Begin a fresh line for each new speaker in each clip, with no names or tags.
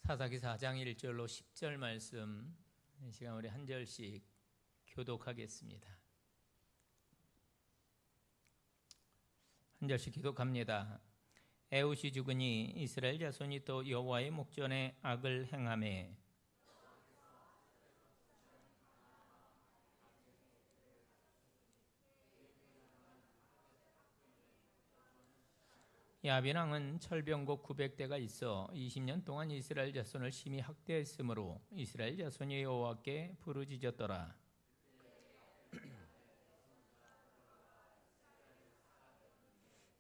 사사기 4장 1절로 10절 말씀 이 시간 우리 한 절씩 교독하겠습니다. 한 절씩 교독합니다. 에훗이 죽으니 이스라엘 자손이 또 여호와의 목전에 악을 행하매 야빈 왕은 철병국 900대가 있어 20년 동안 이스라엘 자손을 심히 학대했으므로 이스라엘 자손이 여호와께 부르짖었더라.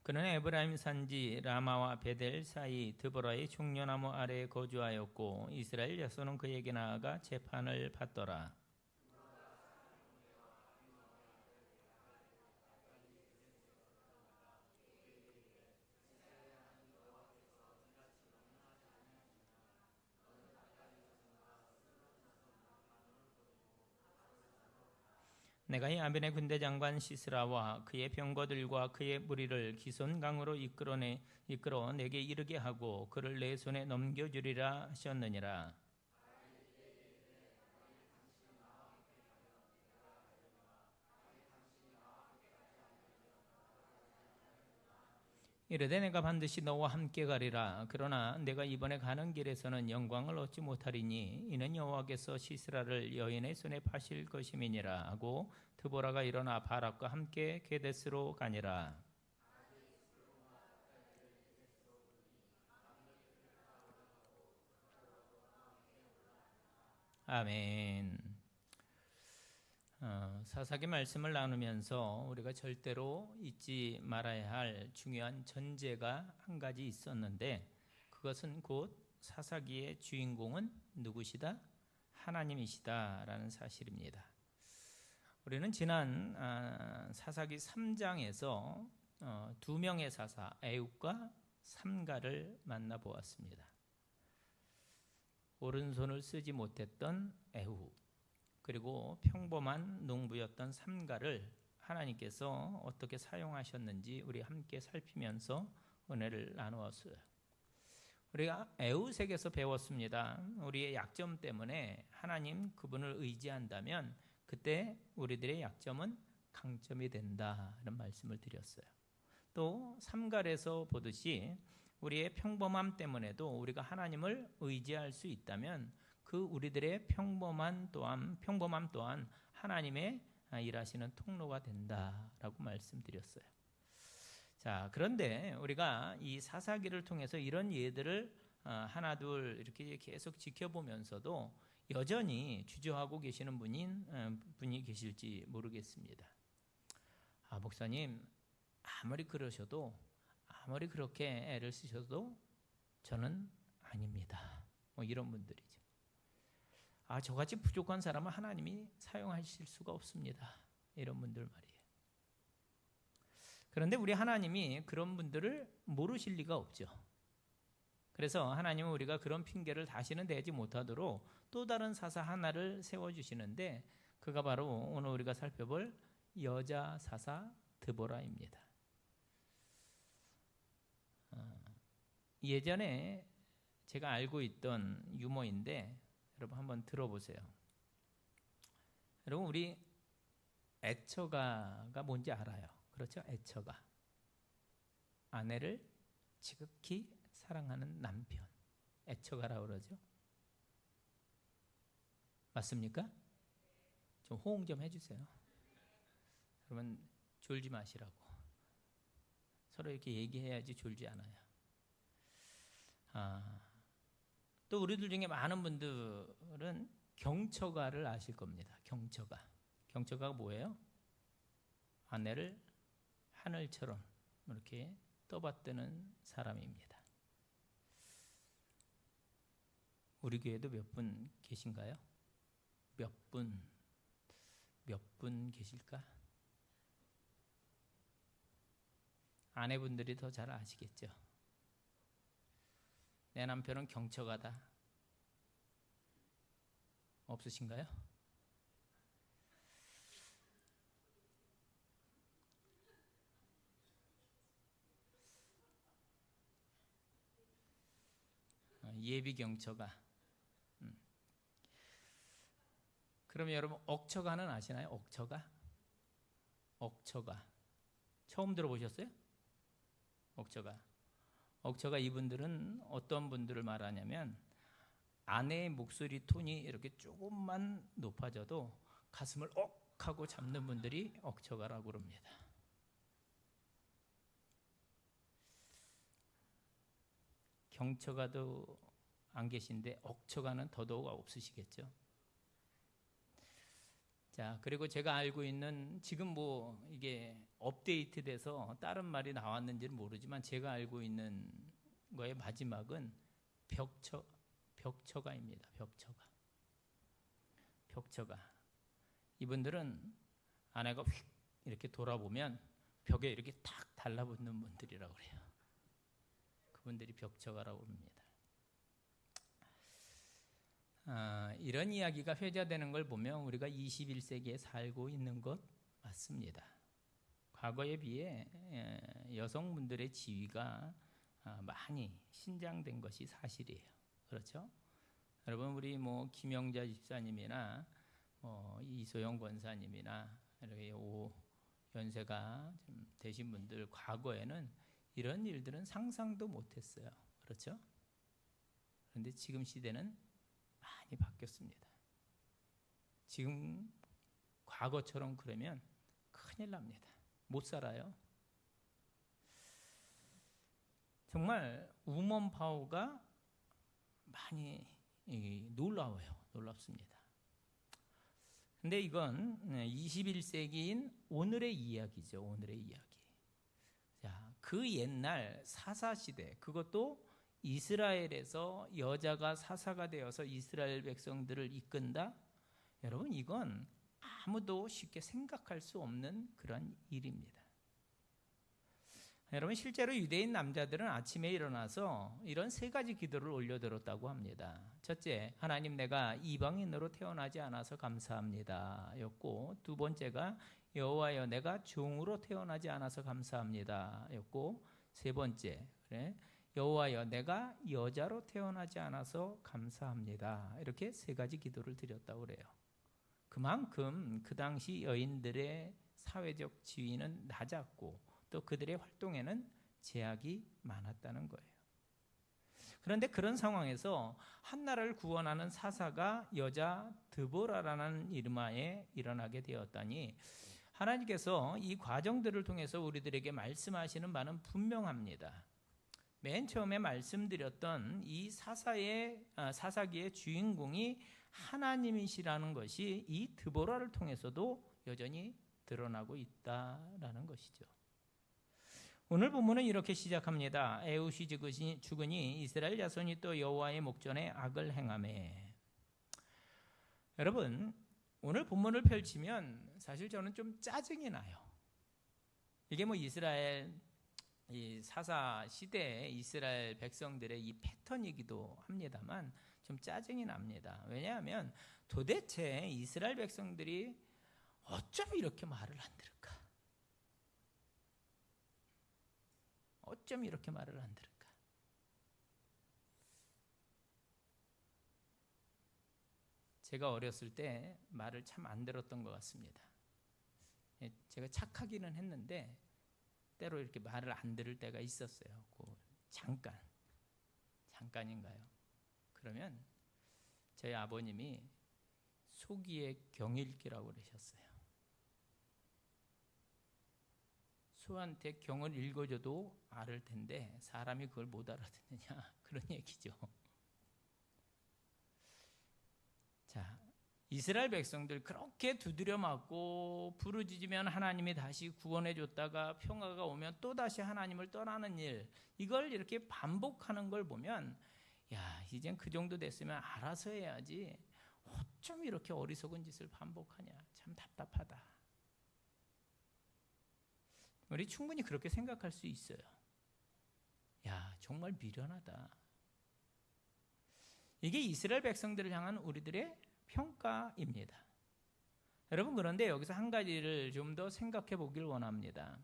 그는 에브라임 산지 라마와 베델 사이 드보라의 종려나무 아래에 거주하였고 이스라엘 자손은 그에게 나아가 재판을 받더라. 내가 야빈의 군대 장관 시스라와 그의 병거들과 그의 무리를 기손강으로 이끌어 내게 이르게 하고 그를 내 손에 넘겨주리라 하셨느니라. 이르되 내가 반드시 너와 함께 가리라. 그러나 내가 이번에 가는 길에서는 영광을 얻지 못하리니 이는 여호와께서 시스라를 여인의 손에 파실 것임이니라 하고 드보라가 일어나 바락과 함께 게데스로 가니라. 아멘. 사사기 말씀을 나누면서 우리가 절대로 잊지 말아야 할 중요한 전제가 한 가지 있었는데 그것은 곧 사사기의 주인공은 누구시다? 하나님이시다라는 사실입니다. 우리는 지난 사사기 3장에서 두 명의 사사 에훗과 삼가를 만나보았습니다. 오른손을 쓰지 못했던 에훗 그리고 평범한 농부였던 삼가를 하나님께서 어떻게 사용하셨는지 우리 함께 살피면서 은혜를 나누었어요. 우리가 에훗에게서 배웠습니다. 우리의 약점 때문에 하나님 그분을 의지한다면 그때 우리들의 약점은 강점이 된다 이런 말씀을 드렸어요. 또 삼갈에서 보듯이 우리의 평범함 때문에도 우리가 하나님을 의지할 수 있다면 그 우리들의 평범함 또한 하나님의 일하시는 통로가 된다라고 말씀드렸어요. 자, 그런데 우리가 이 사사기를 통해서 이런 예들을 하나 둘 이렇게 계속 지켜보면서도 여전히 주저하고 계시는 분이 계실지 모르겠습니다. 목사님 아무리 그러셔도 아무리 그렇게 애를 쓰셔도 저는 아닙니다. 이런 분들이죠. 저같이 부족한 사람은 하나님이 사용하실 수가 없습니다. 이런 분들 말이에요. 그런데 우리 하나님이 그런 분들을 모르실 리가 없죠. 그래서 하나님은 우리가 그런 핑계를 다시는 대지 못하도록 또 다른 사사 하나를 세워주시는데 그가 바로 오늘 우리가 살펴볼 여자 사사 드보라입니다. 예전에 제가 알고 있던 유머인데 여러분 한번 들어보세요. 여러분 우리 애처가가 뭔지 알아요? 그렇죠? 애처가. 아내를 지극히 사랑하는 남편. 애처가라고 그러죠. 맞습니까? 좀 호응 좀 해주세요. 여러분 졸지 마시라고. 서로 이렇게 얘기해야지 졸지 않아요. 또 우리들 중에 많은 분들은 경처가를 아실 겁니다. 경처가가 뭐예요? 아내를 하늘처럼 이렇게 떠받드는 사람입니다. 우리 교회도 몇 분 계신가요? 몇 분 계실까? 아내분들이 더 잘 아시겠죠? 내 남편은 경처가다. 없으신가요? 예비 경처가. 그럼 여러분 억처가는 아시나요? 억처가? 억처가 처음 들어보셨어요? 억처가 이분들은 어떤 분들을 말하냐면 아내의 목소리 톤이 이렇게 조금만 높아져도 가슴을 억 하고 잡는 분들이 억처가라고 그럽니다. 경처가도 안 계신데 억처가는 더더욱 없으시겠죠. 자, 그리고 제가 알고 있는 지금 뭐 이게 업데이트돼서 다른 말이 나왔는지는 모르지만 제가 알고 있는 거의 마지막은 벽처가입니다. 벽처가. 이분들은 아내가 휙 이렇게 돌아보면 벽에 이렇게 탁 달라붙는 분들이라고 그래요. 그분들이 벽처가라고 합니다. 이런 이야기가 회자되는 걸 보면 우리가 21세기에 살고 있는 것 맞습니다. 과거에 비해 여성분들의 지위가 많이 신장된 것이 사실이에요. 그렇죠? 여러분 우리 뭐 김영자 집사님이나 이소영 권사님이나 이렇게 연세가 좀 되신 분들 과거에는 이런 일들은 상상도 못했어요. 그렇죠? 그런데 지금 시대는 많이 바뀌었습니다. 지금 과거처럼 그러면 큰일 납니다. 못 살아요. 정말 우먼 파워가 많이 놀랍습니다. 근데 이건 21세기인 오늘의 이야기죠. 오늘의 이야기. 자, 그 옛날 사사시대, 그것도 이스라엘에서 여자가 사사가 되어서 이스라엘 백성들을 이끈다? 여러분 이건 아무도 쉽게 생각할 수 없는 그런 일입니다. 여러분 실제로 유대인 남자들은 아침에 일어나서 이런 세 가지 기도를 올려드렸다고 합니다. 첫째, 하나님 내가 이방인으로 태어나지 않아서 감사합니다 였고, 두 번째가 여호와여 내가 종으로 태어나지 않아서 감사합니다 였고, 세 번째 그래 여호와여 내가 여자로 태어나지 않아서 감사합니다. 이렇게 세 가지 기도를 드렸다고 그래요. 그만큼 그 당시 여인들의 사회적 지위는 낮았고 또 그들의 활동에는 제약이 많았다는 거예요. 그런데 그런 상황에서 한나라를 구원하는 사사가 여자 드보라라는 이름하에 일어나게 되었다니 하나님께서 이 과정들을 통해서 우리들에게 말씀하시는 바는 분명합니다. 맨 처음에 말씀드렸던 이 사사기의 주인공이 하나님이시라는 것이 이 드보라를 통해서도 여전히 드러나고 있다라는 것이죠. 오늘 본문은 이렇게 시작합니다. 에훗이 죽으니 이스라엘 자손이 또 여호와의 목전에 악을 행하매. 여러분 오늘 본문을 펼치면 사실 저는 좀 짜증이 나요. 이게 뭐 이스라엘 이 사사 시대의 이스라엘 백성들의 이 패턴이기도 합니다만 좀 짜증이 납니다. 왜냐하면 도대체 이스라엘 백성들이 어쩜 이렇게 말을 안 들을까? 어쩜 이렇게 말을 안 들을까? 제가 어렸을 때 말을 참 안 들었던 것 같습니다. 제가 착하기는 했는데 때로 이렇게 말을 안 들을 때가 있었어요. 잠깐인가요? 그러면 저희 아버님이 소기의 경읽기라고 그러셨어요. 소한테 경을 읽어줘도 알을 텐데 사람이 그걸 못 알아듣느냐 그런 얘기죠. 자, 이스라엘 백성들 그렇게 두드려 맞고 부르짖으면 하나님이 다시 구원해 줬다가 평화가 오면 또다시 하나님을 떠나는 일, 이걸 이렇게 반복하는 걸 보면 야 이젠 그 정도 됐으면 알아서 해야지 어쩜 이렇게 어리석은 짓을 반복하냐, 참 답답하다. 우리 충분히 그렇게 생각할 수 있어요. 야 정말 미련하다. 이게 이스라엘 백성들을 향한 우리들의 평가입니다. 여러분 그런데 여기서 한 가지를 좀 더 생각해 보길 원합니다.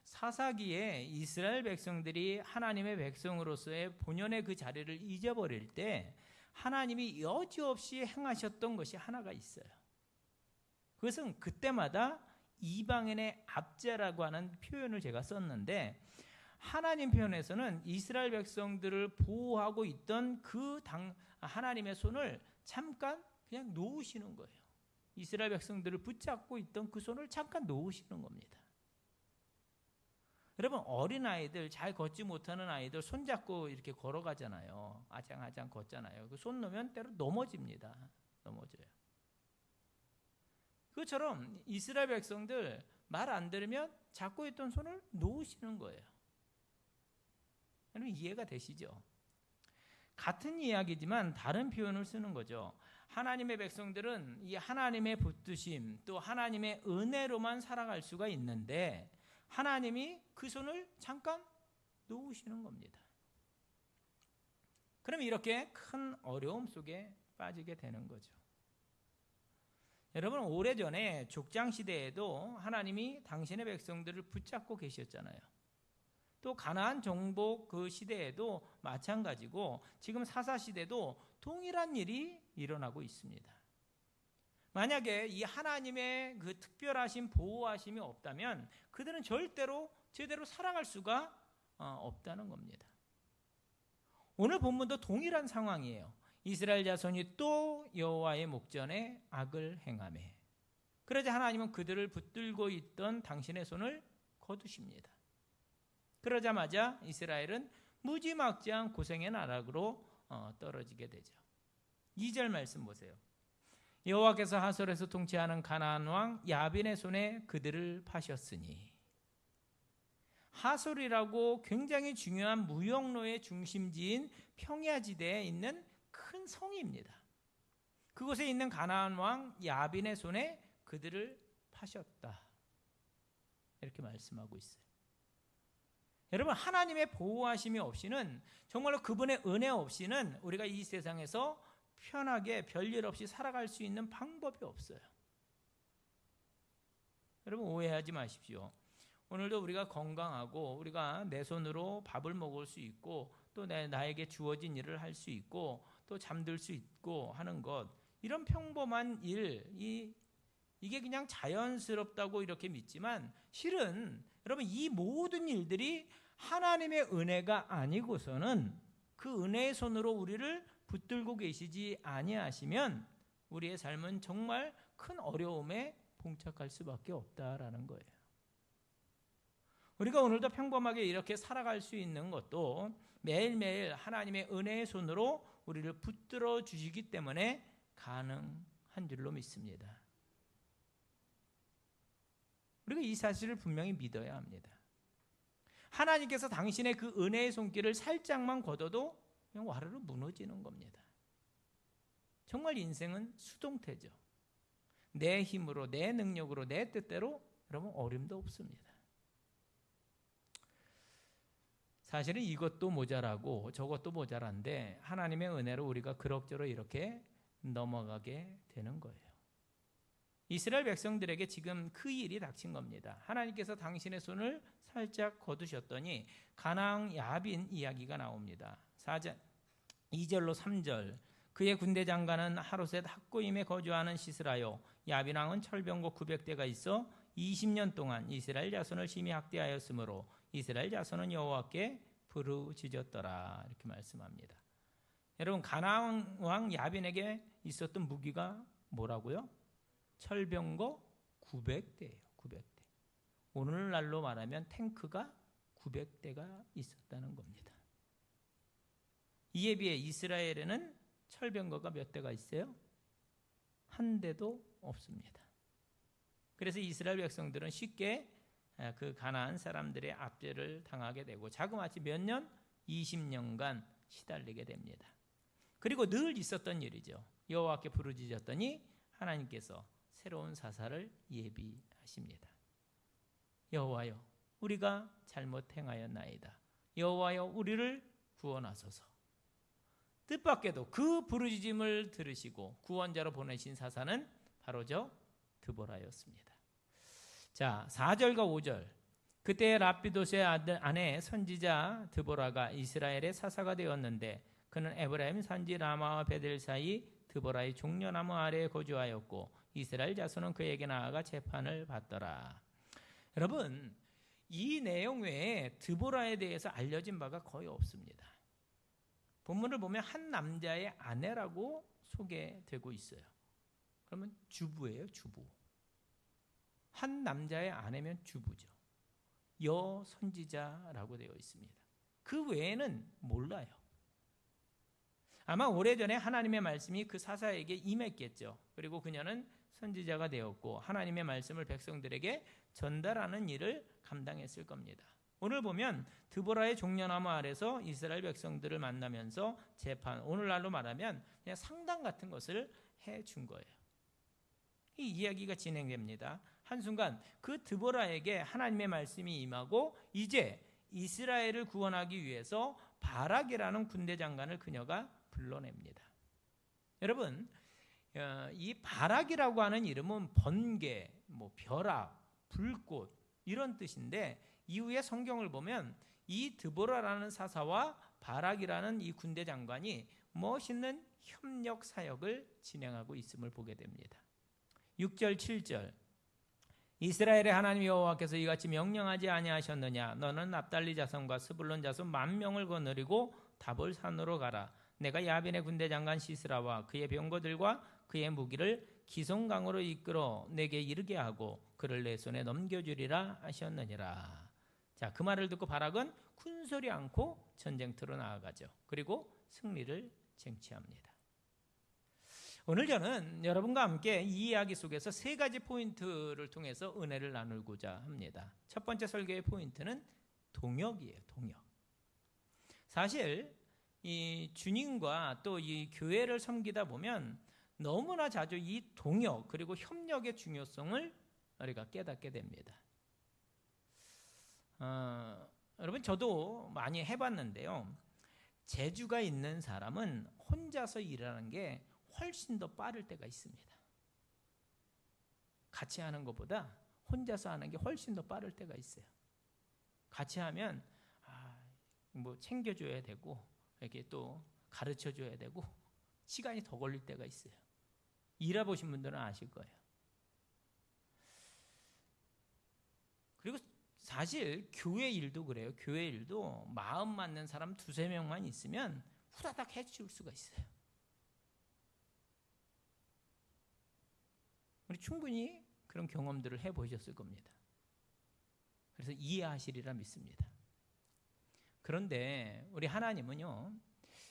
사사기에 이스라엘 백성들이 하나님의 백성으로서의 본연의 그 자리를 잊어버릴 때 하나님이 여지없이 행하셨던 것이 하나가 있어요. 그것은 그때마다 이방인의 압제라고 하는 표현을 제가 썼는데, 하나님 표현에서는 이스라엘 백성들을 보호하고 있던 하나님의 손을 잠깐 그냥 놓으시는 거예요. 이스라엘 백성들을 붙잡고 있던 그 손을 잠깐 놓으시는 겁니다. 여러분, 어린아이들, 잘 걷지 못하는 아이들 손잡고 이렇게 걸어가잖아요. 아장아장 걷잖아요. 그 손 놓으면 때로 넘어집니다. 넘어져요. 그것처럼 이스라엘 백성들 말 안 들으면 잡고 있던 손을 놓으시는 거예요. 여러분, 이해가 되시죠? 같은 이야기지만 다른 표현을 쓰는 거죠. 하나님의 백성들은 이 하나님의 붙드심, 또 하나님의 은혜로만 살아갈 수가 있는데 하나님이 그 손을 잠깐 놓으시는 겁니다. 그럼 이렇게 큰 어려움 속에 빠지게 되는 거죠. 여러분, 오래전에 족장 시대에도 하나님이 당신의 백성들을 붙잡고 계셨잖아요. 또 가나안 정복 그 시대에도 마찬가지고 지금 사사 시대도 동일한 일이 일어나고 있습니다. 만약에 이 하나님의 그 특별하신 보호하심이 없다면 그들은 절대로 제대로 살아갈 수가 없다는 겁니다. 오늘 본문도 동일한 상황이에요. 이스라엘 자손이 또 여호와의 목전에 악을 행하매 그러자 하나님은 그들을 붙들고 있던 당신의 손을 거두십니다. 그러자마자 이스라엘은 무지막지한 고생의 나락으로 떨어지게 되죠. 2절 말씀 보세요. 여호와께서 하솔에서 통치하는 가나안 왕 야빈의 손에 그들을 파셨으니. 하솔이라고 굉장히 중요한 무역로의 중심지인 평야지대에 있는 큰 성입니다. 그곳에 있는 가나안 왕 야빈의 손에 그들을 파셨다. 이렇게 말씀하고 있어요. 여러분, 하나님의 보호하심이 없이는, 정말로 그분의 은혜 없이는 우리가 이 세상에서 편하게 별일 없이 살아갈 수 있는 방법이 없어요. 여러분, 오해하지 마십시오. 오늘도 우리가 건강하고 우리가 내 손으로 밥을 먹을 수 있고 또 나에게 주어진 일을 할 수 있고 또 잠들 수 있고 하는 것, 이런 평범한 일, 이게 그냥 자연스럽다고 이렇게 믿지만 실은 여러분, 이 모든 일들이 하나님의 은혜가 아니고서는 그 은혜의 손으로 우리를 붙들고 계시지 아니하시면 우리의 삶은 정말 큰 어려움에 봉착할 수밖에 없다라는 거예요. 우리가 오늘도 평범하게 이렇게 살아갈 수 있는 것도 매일매일 하나님의 은혜의 손으로 우리를 붙들어 주시기 때문에 가능한 줄로 믿습니다. 우리가 이 사실을 분명히 믿어야 합니다. 하나님께서 당신의 그 은혜의 손길을 살짝만 걷어도 그냥 와르르 무너지는 겁니다. 정말 인생은 수동태죠. 내 힘으로, 내 능력으로, 내 뜻대로 여러분 어림도 없습니다. 사실은 이것도 모자라고 저것도 모자란데 하나님의 은혜로 우리가 그럭저럭 이렇게 넘어가게 되는 거예요. 이스라엘 백성들에게 지금 그 일이 닥친 겁니다. 하나님께서 당신의 손을 살짝 거두셨더니 가나안 야빈 이야기가 나옵니다. 2절로 3절. 그의 군대 장관은 하루셋 학고임에 거주하는 시스라요. 야빈 왕은 철병거 900대가 있어 20년 동안 이스라엘 자손을 심히 학대하였으므로 이스라엘 자손은 여호와께 부르짖었더라. 이렇게 말씀합니다. 여러분, 가나안 왕 야빈에게 있었던 무기가 뭐라고요? 철병거 900대예요. 900대. 오늘날로 말하면 탱크가 900대가 있었다는 겁니다. 이에 비해 이스라엘에는 철병거가 몇 대가 있어요? 한 대도 없습니다. 그래서 이스라엘 백성들은 쉽게 그 가나안 사람들의 압제를 당하게 되고 자그마치 몇 년? 20년간 시달리게 됩니다. 그리고 늘 있었던 일이죠. 여호와께 부르짖었더니 하나님께서 새로운 사사를 예비하십니다. 여호와여, 우리가 잘못 행하였나이다. 여호와여, 우리를 구원하소서. 뜻밖에도 그 부르짖음을 들으시고 구원자로 보내신 사사는 바로 저 드보라였습니다. 자, 4절과 5절. 그때 랍비도스의 아내 선지자 드보라가 이스라엘의 사사가 되었는데 그는 에브라임 산지 라마와 베델 사이 드보라의 종려나무 아래에 거주하였고 이스라엘 자손은 그에게 나아가 재판을 받더라. 여러분, 이 내용 외에 드보라에 대해서 알려진 바가 거의 없습니다. 본문을 보면 한 남자의 아내라고 소개되고 있어요. 그러면 주부예요, 주부. 한 남자의 아내면 주부죠. 여선지자라고 되어 있습니다. 그 외에는 몰라요. 아마 오래전에 하나님의 말씀이 그 사사에게 임했겠죠. 그리고 그녀는 선지자가 되었고 하나님의 말씀을 백성들에게 전달하는 일을 감당했을 겁니다. 오늘 보면 드보라의 종려나무 아래서 이스라엘 백성들을 만나면서 재판, 오늘날로 말하면 그냥 상담 같은 것을 해준 거예요. 이 이야기가 진행됩니다. 한순간 그 드보라에게 하나님의 말씀이 임하고 이제 이스라엘을 구원하기 위해서 바락이라는 군대 장관을 그녀가 불러냅니다. 여러분, 이 바락이라고 하는 이름은 번개, 벼락, 불꽃 이런 뜻인데 이후에 성경을 보면 이 드보라라는 사사와 바락이라는 이 군대 장관이 멋있는 협력 사역을 진행하고 있음을 보게 됩니다. 6절 7절 이스라엘의 하나님 여호와께서 이같이 명령하지 아니하셨느냐 너는 납달리 자손과 스불론 자손 10,000명을 거느리고 다볼 산으로 가라. 내가 야빈의 군대 장관 시스라와 그의 병거들과 그의 무기를 기송강으로 이끌어 내게 이르게 하고 그를 내 손에 넘겨주리라 하셨느니라. 자, 그 말을 듣고 바락은 큰소리 않고 전쟁터로 나아가죠. 그리고 승리를 쟁취합니다. 오늘 저는 여러분과 함께 이 이야기 속에서 세 가지 포인트를 통해서 은혜를 나누고자 합니다. 첫 번째 설교의 포인트는 동역이에요. 동역. 사실 이 주님과 또 이 교회를 섬기다 보면 너무나 자주 이 동역 그리고 협력의 중요성을 우리가 깨닫게 됩니다. 여러분 저도 많이 해봤는데요. 재주가 있는 사람은 혼자서 일하는 게 훨씬 더 빠를 때가 있습니다. 같이 하는 것보다 혼자서 하는 게 훨씬 더 빠를 때가 있어요. 같이 하면 챙겨줘야 되고 이렇게 또 가르쳐줘야 되고 시간이 더 걸릴 때가 있어요. 일해보신 분들은 아실 거예요. 그리고 사실 교회 일도 그래요. 교회 일도 마음 맞는 사람 2-3명만 있으면 후다닥 해줄 수가 있어요. 우리 충분히 그런 경험들을 해보셨을 겁니다. 그래서 이해하시리라 믿습니다. 그런데 우리 하나님은요,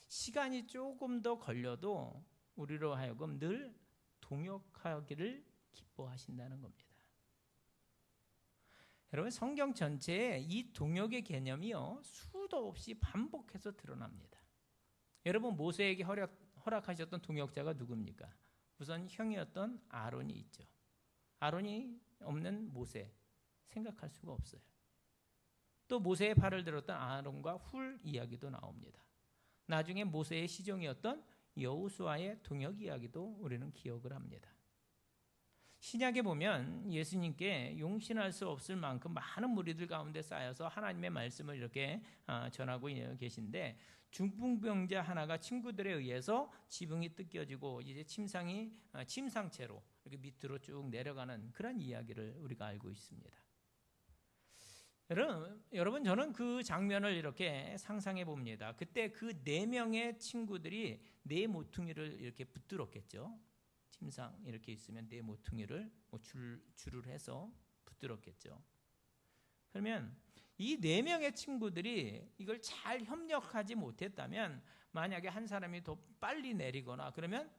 시간이 조금 더 걸려도 우리로 하여금 늘 동역하기를 기뻐하신다는 겁니다. 여러분 성경 전체에 이 동역의 개념이요 수도 없이 반복해서 드러납니다. 여러분 모세에게 허락하셨던 동역자가 누굽니까? 우선 형이었던 아론이 있죠. 아론이 없는 모세 생각할 수가 없어요. 또 모세의 팔을 들었던 아론과 훌 이야기도 나옵니다. 나중에 모세의 시종이었던 여호수아의 동역 이야기도 우리는 기억을 합니다. 신약에 보면 예수님께 용신할 수 없을 만큼 많은 무리들 가운데 쌓여서 하나님의 말씀을 이렇게 전하고 계신데 중풍병자 하나가 친구들에 의해서 지붕이 뜯겨지고 이제 침상채로 이렇게 밑으로 쭉 내려가는 그런 이야기를 우리가 알고 있습니다. 여러분 저는 그 장면을 이렇게 상상해 봅니다. 그때 그 4명의 친구들이 4 모퉁이를 이렇게 붙들었겠죠. 침상 이렇게 있으면 4 모퉁이를 줄을 해서 붙들었겠죠. 그러면 이 4명의 친구들이 이걸 잘 협력하지 못했다면 만약에 한 사람이 더 빨리 내리거나 그러면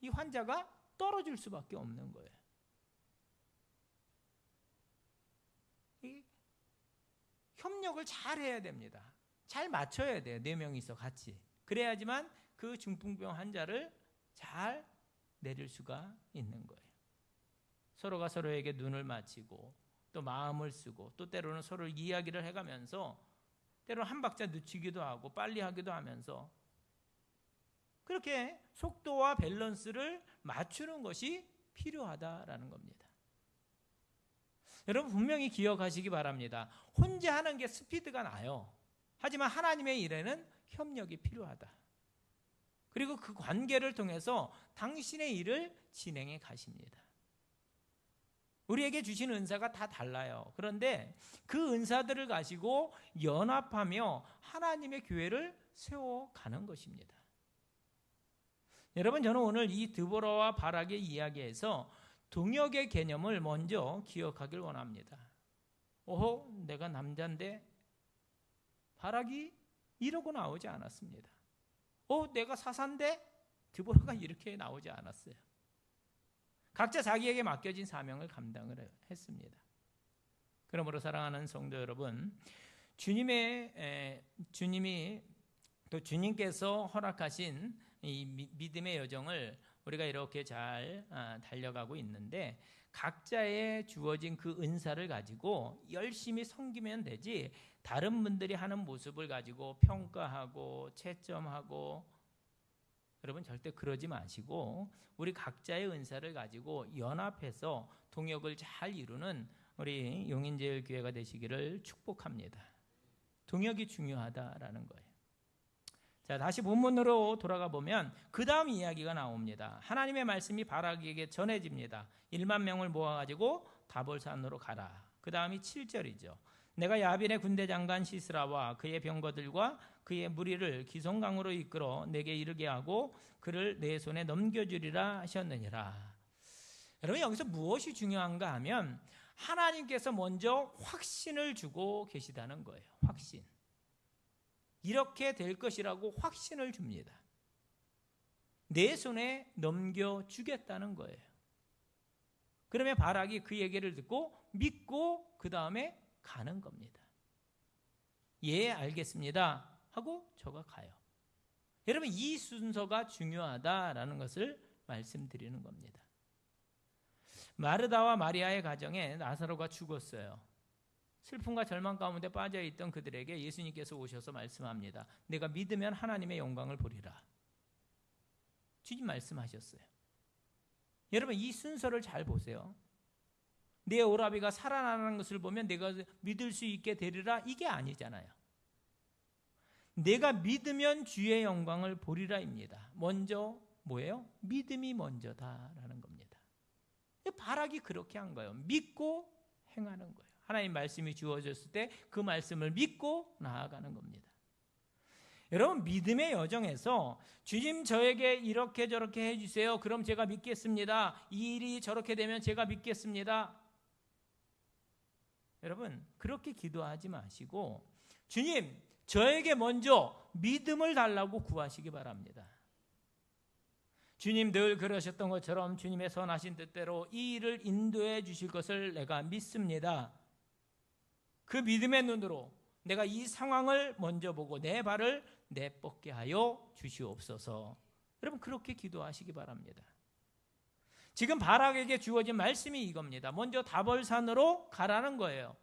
이 환자가 떨어질 수밖에 없는 거예요. 협력을 잘 해야 됩니다. 잘 맞춰야 돼요. 4명이서 같이. 그래야지만 그 중풍병 환자를 잘 내릴 수가 있는 거예요. 서로가 서로에게 눈을 맞추고 또 마음을 쓰고 또 때로는 서로 이야기를 해가면서 때로는 한 박자 늦추기도 하고 빨리 하기도 하면서 그렇게 속도와 밸런스를 맞추는 것이 필요하다라는 겁니다. 여러분 분명히 기억하시기 바랍니다. 혼자 하는 게 스피드가 나요. 하지만 하나님의 일에는 협력이 필요하다. 그리고 그 관계를 통해서 당신의 일을 진행해 가십니다. 우리에게 주신 은사가 다 달라요. 그런데 그 은사들을 가지고 연합하며 하나님의 교회를 세워가는 것입니다. 여러분, 저는 오늘 이 드보라와 바락의 이야기에서 동역의 개념을 먼저 기억하길 원합니다. 오호, 내가 남자인데 바락이 이러고 나오지 않았습니다. 내가 사사인데 드보라가 이렇게 나오지 않았어요. 각자 자기에게 맡겨진 사명을 감당을 했습니다. 그러므로 사랑하는 성도 여러분, 주님이 또 주님께서 허락하신 이 믿음의 여정을 우리가 이렇게 잘 달려가고 있는데, 각자의 주어진 그 은사를 가지고 열심히 섬기면 되지, 다른 분들이 하는 모습을 가지고 평가하고 채점하고, 여러분 절대 그러지 마시고 우리 각자의 은사를 가지고 연합해서 동역을 잘 이루는 우리 용인제일교회가 되시기를 축복합니다. 동역이 중요하다라는 거예요. 자, 다시 본문으로 돌아가 보면 그 다음 이야기가 나옵니다. 하나님의 말씀이 바락에게 전해집니다. 1만 명을 모아가지고 다볼산으로 가라. 그 다음이 7절이죠. 내가 야빈의 군대 장관 시스라와 그의 병거들과 그의 무리를 기송강으로 이끌어 내게 이르게 하고 그를 내 손에 넘겨주리라 하셨느니라. 여러분, 여기서 무엇이 중요한가 하면 하나님께서 먼저 확신을 주고 계시다는 거예요. 확신. 이렇게 될 것이라고 확신을 줍니다. 내 손에 넘겨주겠다는 거예요. 그러면 바락이 그 얘기를 듣고 믿고 그 다음에 가는 겁니다. 예, 알겠습니다 하고 저가 가요. 여러분, 이 순서가 중요하다라는 것을 말씀드리는 겁니다. 마르다와 마리아의 가정에 나사로가 죽었어요. 슬픔과 절망 가운데 빠져있던 그들에게 예수님께서 오셔서 말씀합니다. 내가 믿으면 하나님의 영광을 보리라. 주님 말씀하셨어요. 여러분, 이 순서를 잘 보세요. 내 오라비가 살아나는 것을 보면 내가 믿을 수 있게 되리라, 이게 아니잖아요. 내가 믿으면 주의 영광을 보리라입니다. 먼저 뭐예요? 믿음이 먼저다라는 겁니다. 바락이 그렇게 한 거예요. 믿고 행하는 거예요. 하나님 말씀이 주어졌을 때 그 말씀을 믿고 나아가는 겁니다. 여러분, 믿음의 여정에서 주님 저에게 이렇게 저렇게 해주세요. 그럼 제가 믿겠습니다. 이 일이 저렇게 되면 제가 믿겠습니다. 여러분, 그렇게 기도하지 마시고 주님 저에게 먼저 믿음을 달라고 구하시기 바랍니다. 주님 늘 그러셨던 것처럼 주님의 선하신 뜻대로 이 일을 인도해 주실 것을 내가 믿습니다. 그 믿음의 눈으로 내가 이 상황을 먼저 보고 내 발을 내뻗게 하여 주시옵소서. 여러분, 그렇게 기도하시기 바랍니다. 지금 바락에게 주어진 말씀이 이겁니다. 먼저 다볼산으로 가라는 거예요.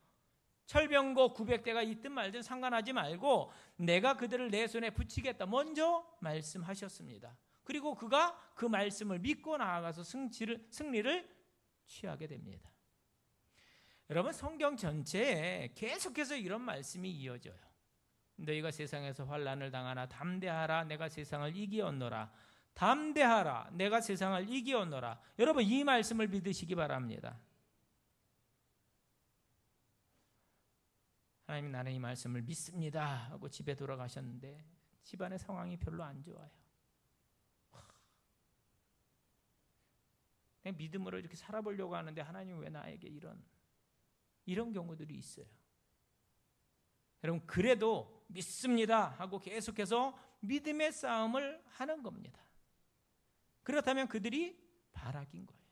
철병거 900대가 있든 말든 상관하지 말고 내가 그들을 내 손에 붙이겠다, 먼저 말씀하셨습니다. 그리고 그가 그 말씀을 믿고 나아가서 승리를 취하게 됩니다. 여러분, 성경 전체에 계속해서 이런 말씀이 이어져요. 너희가 세상에서 환난을 당하나 담대하라, 내가 세상을 이기었노라. 담대하라, 내가 세상을 이기었노라. 여러분, 이 말씀을 믿으시기 바랍니다. 하나님, 나는 이 말씀을 믿습니다 하고 집에 돌아가셨는데 집안의 상황이 별로 안 좋아요. 그냥 믿음으로 이렇게 살아보려고 하는데 하나님 왜 나에게 이런 경우들이 있어요. 여러분, 그래도 믿습니다 하고 계속해서 믿음의 싸움을 하는 겁니다. 그렇다면 그들이 바락인 거예요.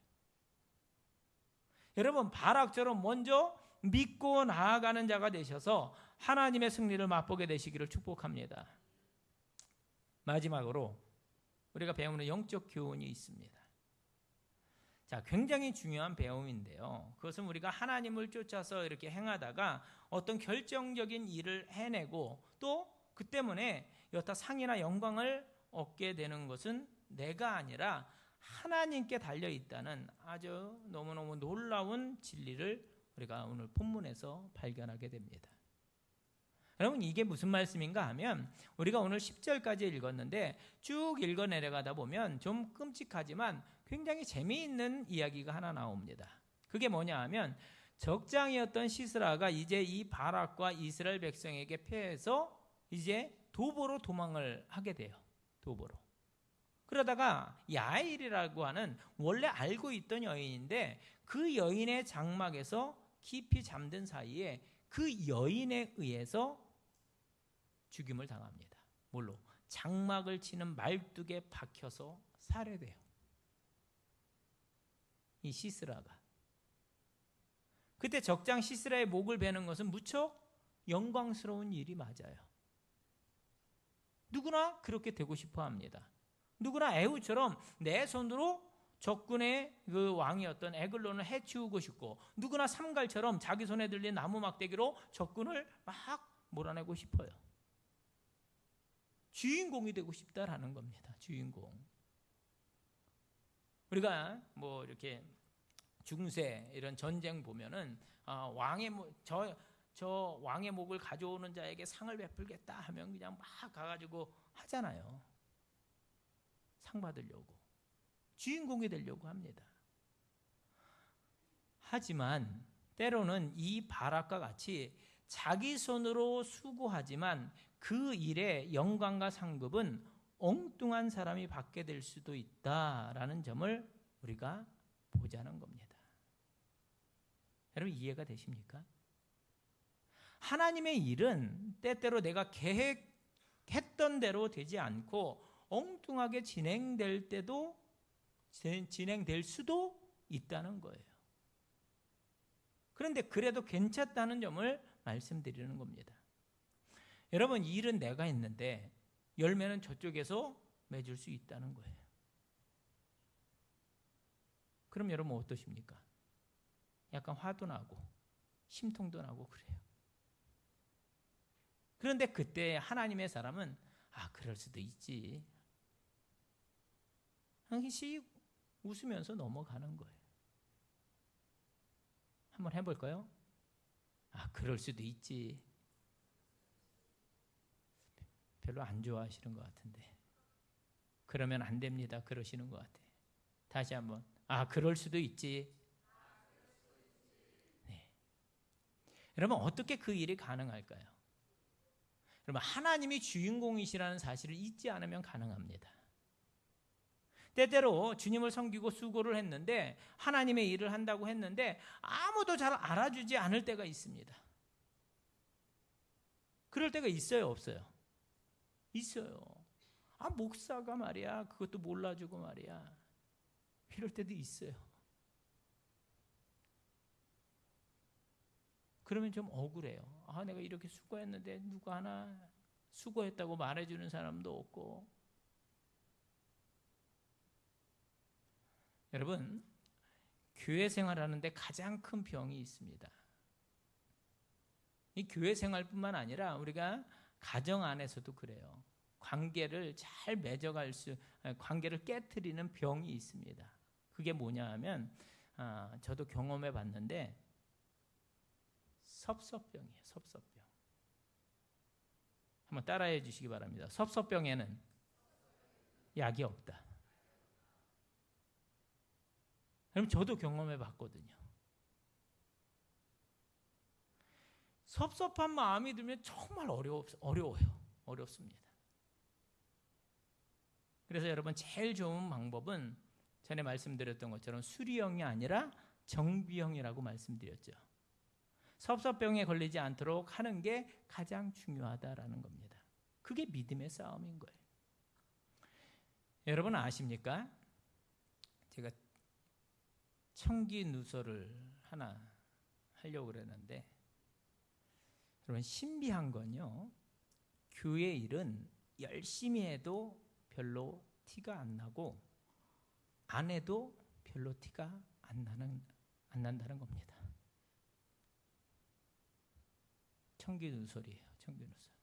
여러분, 바락처럼 먼저 믿고 나아가는 자가 되셔서 하나님의 승리를 맛보게 되시기를 축복합니다. 마지막으로 우리가 배우는 영적 교훈이 있습니다. 자, 굉장히 중요한 배움인데요. 그것은 우리가 하나님을 쫓아서 이렇게 행하다가 어떤 결정적인 일을 해내고 또 그 때문에 여타 상이나 영광을 얻게 되는 것은 내가 아니라 하나님께 달려있다는 아주 너무너무 놀라운 진리를 우리가 오늘 본문에서 발견하게 됩니다. 여러분, 이게 무슨 말씀인가 하면 우리가 오늘 10절까지 읽었는데 쭉 읽어 내려가다 보면 좀 끔찍하지만 굉장히 재미있는 이야기가 하나 나옵니다. 그게 뭐냐 하면 적장이었던 시스라가 이제 이 바락과 이스라엘 백성에게 패해서 이제 도보로 도망을 하게 돼요. 도보로. 그러다가 야일이라고 하는 원래 알고 있던 여인인데 그 여인의 장막에서 깊이 잠든 사이에 그 여인에 의해서 죽임을 당합니다. 뭘로? 장막을 치는 말뚝에 박혀서 살해돼요. 이 시스라가. 그때 적장 시스라의 목을 베는 것은 무척 영광스러운 일이 맞아요. 누구나 그렇게 되고 싶어 합니다. 누구나 에후처럼 내 손으로 적군의 그 왕이었던 에글론을 해치우고 싶고, 누구나 삼갈처럼 자기 손에 들린 나무 막대기로 적군을 막 몰아내고 싶어요. 주인공이 되고 싶다라는 겁니다. 주인공. 우리가 뭐 이렇게 중세 이런 전쟁 보면은 저 왕의 목을 가져오는 자에게 상을 베풀겠다 하면 그냥 막 가가지고 하잖아요. 상 받으려고. 주인공이 되려고 합니다. 하지만 때로는 이 바락과 같이 자기 손으로 수고하지만 그 일의 영광과 상급은 엉뚱한 사람이 받게 될 수도 있다라는 점을 우리가 보자는 겁니다. 여러분, 이해가 되십니까? 하나님의 일은 때때로 내가 계획했던 대로 되지 않고 엉뚱하게 진행될 수도 있다는 거예요. 그런데 그래도 괜찮다는 점을 말씀드리는 겁니다. 여러분, 일은 내가 했는데 열매는 저쪽에서 맺을 수 있다는 거예요. 그럼 여러분 어떠십니까? 약간 화도 나고 심통도 나고 그래요. 그런데 그때 하나님의 사람은 그럴 수도 있지. 한씩 웃으면서 넘어가는 거예요. 한번 해볼까요? 그럴 수도 있지. 별로 안 좋아하시는 것 같은데. 그러면 안 됩니다. 그러시는 것 같아요. 다시 한번. 그럴 수도 있지. 네. 여러분, 어떻게 그 일이 가능할까요? 여러분, 하나님이 주인공이시라는 사실을 잊지 않으면 가능합니다. 때때로 주님을 섬기고 수고를 했는데 하나님의 일을 한다고 했는데 아무도 잘 알아주지 않을 때가 있습니다. 그럴 때가 있어요, 없어요? 있어요. 목사가 말이야 그것도 몰라주고 말이야 이럴 때도 있어요. 그러면 좀 억울해요. 내가 이렇게 수고했는데 누가 하나 수고했다고 말해주는 사람도 없고. 여러분, 교회 생활하는데 가장 큰 병이 있습니다. 이 교회 생활뿐만 아니라 우리가 가정 안에서도 그래요. 관계를 잘 맺어갈 관계를 깨트리는 병이 있습니다. 그게 뭐냐 하면 저도 경험해 봤는데 섭섭병이에요. 섭섭병. 한번 따라해 주시기 바랍니다. 섭섭병에는 약이 없다. 그럼 저도 경험해 봤거든요. 섭섭한 마음이 들면 정말 어려워요. 어렵습니다. 그래서 여러분, 제일 좋은 방법은 전에 말씀드렸던 것처럼 수리형이 아니라 정비형이라고 말씀드렸죠. 섭섭병에 걸리지 않도록 하는 게 가장 중요하다라는 겁니다. 그게 믿음의 싸움인 거예요. 여러분 아십니까? 제가 청기 누설을 하나 하려고 그랬는데, 여러분, 신비한 건요, 교회 일은 열심히 해도 별로 티가 안 나고 안 해도 별로 티가 안 난다는 겁니다. 청기 누설이에요. 청기 누설.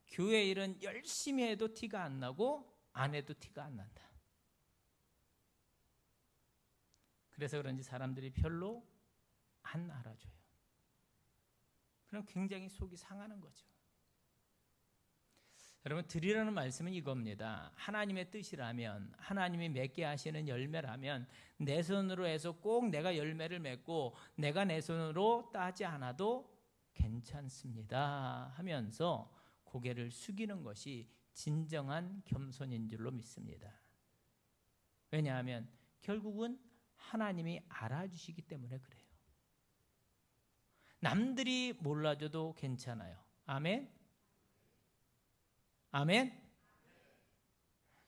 교회 일은 열심히 해도 티가 안 나고 안 해도 티가 안 난다. 그래서 그런지 사람들이 별로 안 알아줘요. 그럼 굉장히 속이 상하는 거죠. 여러분, 드리라는 말씀은 이겁니다. 하나님의 뜻이라면, 하나님이 맺게 하시는 열매라면 내 손으로 해서 꼭 내가 열매를 맺고 내가 내 손으로 따지 않아도 괜찮습니다 하면서 고개를 숙이는 것이 진정한 겸손인 줄로 믿습니다. 왜냐하면 결국은 하나님이 알아주시기 때문에 그래요. 남들이 몰라줘도 괜찮아요. 아멘? 아멘?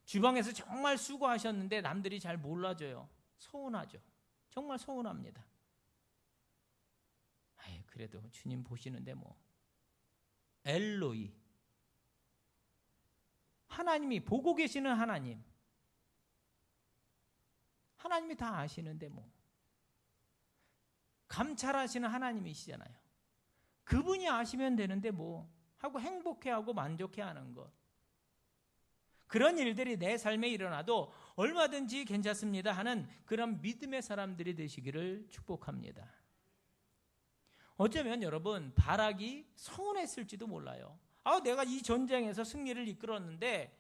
주방에서 정말 수고하셨는데 남들이 잘 몰라줘요. 서운하죠. 정말 서운합니다. 아이, 그래도 주님 보시는데 뭐. 엘로이. 하나님이 보고 계시는 하나님. 하나님이 다 아시는데 뭐. 감찰하시는 하나님이시잖아요. 그분이 아시면 되는데 뭐 하고 행복해하고 만족해하는 것. 그런 일들이 내 삶에 일어나도 얼마든지 괜찮습니다 하는 그런 믿음의 사람들이 되시기를 축복합니다. 어쩌면 여러분 바락이 서운했을지도 몰라요. 내가 이 전쟁에서 승리를 이끌었는데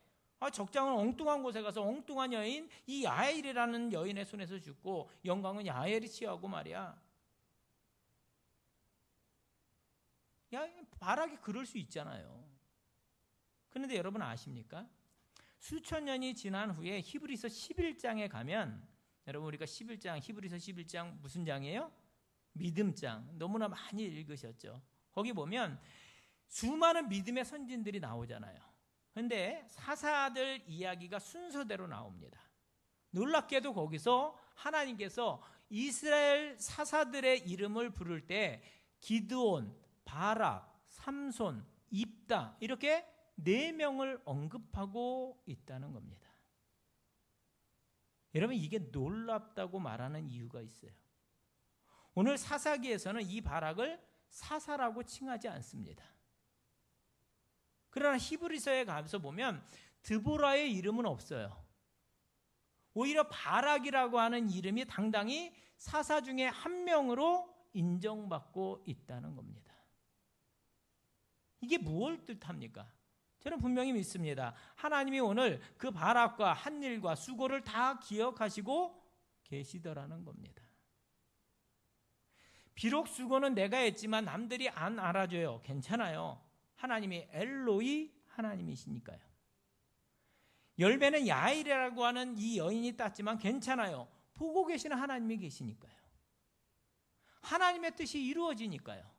적장은 엉뚱한 곳에 가서 엉뚱한 여인, 이 야엘이라는 여인의 손에서 죽고 영광은 야엘이 취하고 말이야. 바락이 그럴 수 있잖아요. 그런데 여러분 아십니까? 수천 년이 지난 후에 히브리서 11장에 가면, 여러분 우리가 11장, 히브리서 11장 무슨 장이에요? 믿음장. 너무나 많이 읽으셨죠. 거기 보면 수많은 믿음의 선진들이 나오잖아요. 그런데 사사들 이야기가 순서대로 나옵니다. 놀랍게도 거기서 하나님께서 이스라엘 사사들의 이름을 부를 때 기드온, 바락, 삼손, 입다 이렇게 4명을 언급하고 있다는 겁니다. 여러분 이게 놀랍다고 말하는 이유가 있어요. 오늘 사사기에서는 이 바락을 사사라고 칭하지 않습니다. 그러나 히브리서에 가서 보면 드보라의 이름은 없어요. 오히려 바락이라고 하는 이름이 당당히 사사 중에 한 명으로 인정받고 있다는 겁니다. 이게 무엇을 뜻합니까? 저는 분명히 믿습니다. 하나님이 오늘 그 바락과 한 일과 수고를 다 기억하시고 계시더라는 겁니다. 비록 수고는 내가 했지만 남들이 안 알아줘요. 괜찮아요. 하나님이 엘로이 하나님이시니까요. 열매는 야일이라고 하는 이 여인이 땄지만 괜찮아요. 보고 계시는 하나님이 계시니까요. 하나님의 뜻이 이루어지니까요.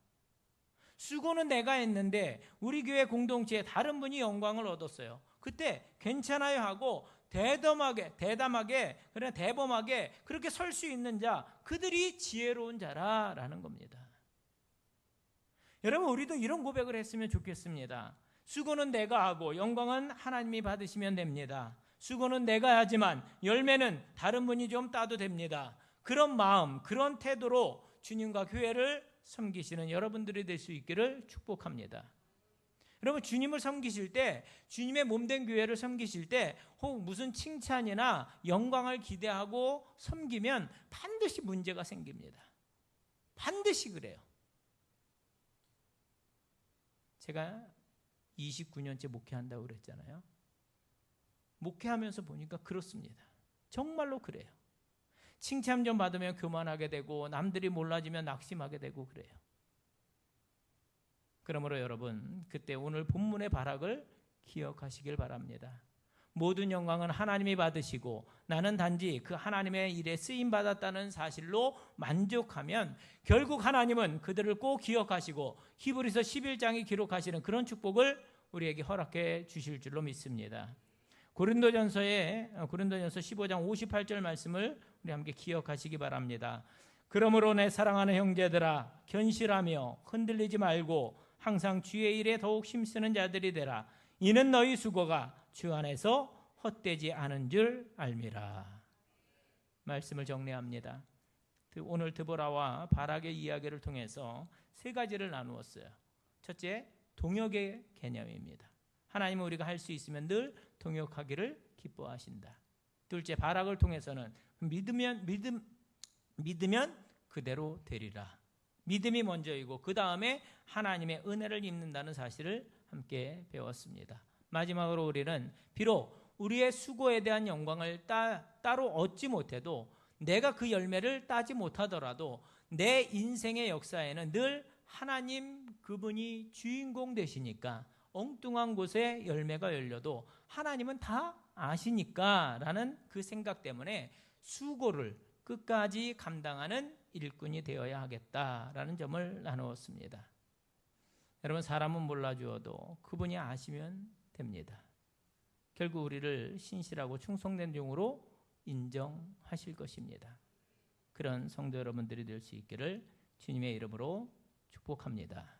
수고는 내가 했는데 우리 교회 공동체에 다른 분이 영광을 얻었어요. 그때 괜찮아요 하고 대담하게 그래 대범하게 그렇게 설 수 있는 자, 그들이 지혜로운 자라라는 겁니다. 여러분 우리도 이런 고백을 했으면 좋겠습니다. 수고는 내가 하고 영광은 하나님이 받으시면 됩니다. 수고는 내가 하지만 열매는 다른 분이 좀 따도 됩니다. 그런 마음, 그런 태도로 주님과 교회를 섬기시는 여러분들이 될 수 있기를 축복합니다. 여러분 주님을 섬기실 때, 주님의 몸된 교회를 섬기실 때 혹 무슨 칭찬이나 영광을 기대하고 섬기면 반드시 문제가 생깁니다. 반드시 그래요. 제가 29년째 목회한다고 그랬잖아요. 목회하면서 보니까 그렇습니다. 정말로 그래요. 칭찬 좀 받으면 교만하게 되고 남들이 몰라지면 낙심하게 되고 그래요. 그러므로 여러분 그때 오늘 본문의 바락을 기억하시길 바랍니다. 모든 영광은 하나님이 받으시고 나는 단지 그 하나님의 일에 쓰임받았다는 사실로 만족하면 결국 하나님은 그들을 꼭 기억하시고 히브리서 11장이 기록하시는 그런 축복을 우리에게 허락해 주실 줄로 믿습니다. 고린도전서 15장 58절 말씀을 우리 함께 기억하시기 바랍니다. 그러므로 내 사랑하는 형제들아 견실하며 흔들리지 말고 항상 주의 일에 더욱 힘쓰는 자들이 되라. 이는 너희 수고가 주 안에서 헛되지 않은 줄 알미라. 말씀을 정리합니다. 오늘 드보라와 바락의 이야기를 통해서 3가지를 나누었어요. 첫째, 동역의 개념입니다. 하나님은 우리가 할 수 있으면 늘 동역하기를 기뻐하신다. 둘째, 바락을 통해서는 믿으면 그대로 되리라. 믿음이 먼저이고 그 다음에 하나님의 은혜를 입는다는 사실을 함께 배웠습니다. 마지막으로 우리는 비록 우리의 수고에 대한 영광을 따로 얻지 못해도, 내가 그 열매를 따지 못하더라도 내 인생의 역사에는 늘 하나님 그분이 주인공 되시니까 엉뚱한 곳에 열매가 열려도 하나님은 다 아시니까 라는 그 생각 때문에 수고를 끝까지 감당하는 일꾼이 되어야 하겠다라는 점을 나누었습니다. 여러분, 사람은 몰라주어도 그분이 아시면 됩니다. 결국 우리를 신실하고 충성된 종으로 인정하실 것입니다. 그런 성도 여러분들이 될 수 있기를 주님의 이름으로 축복합니다.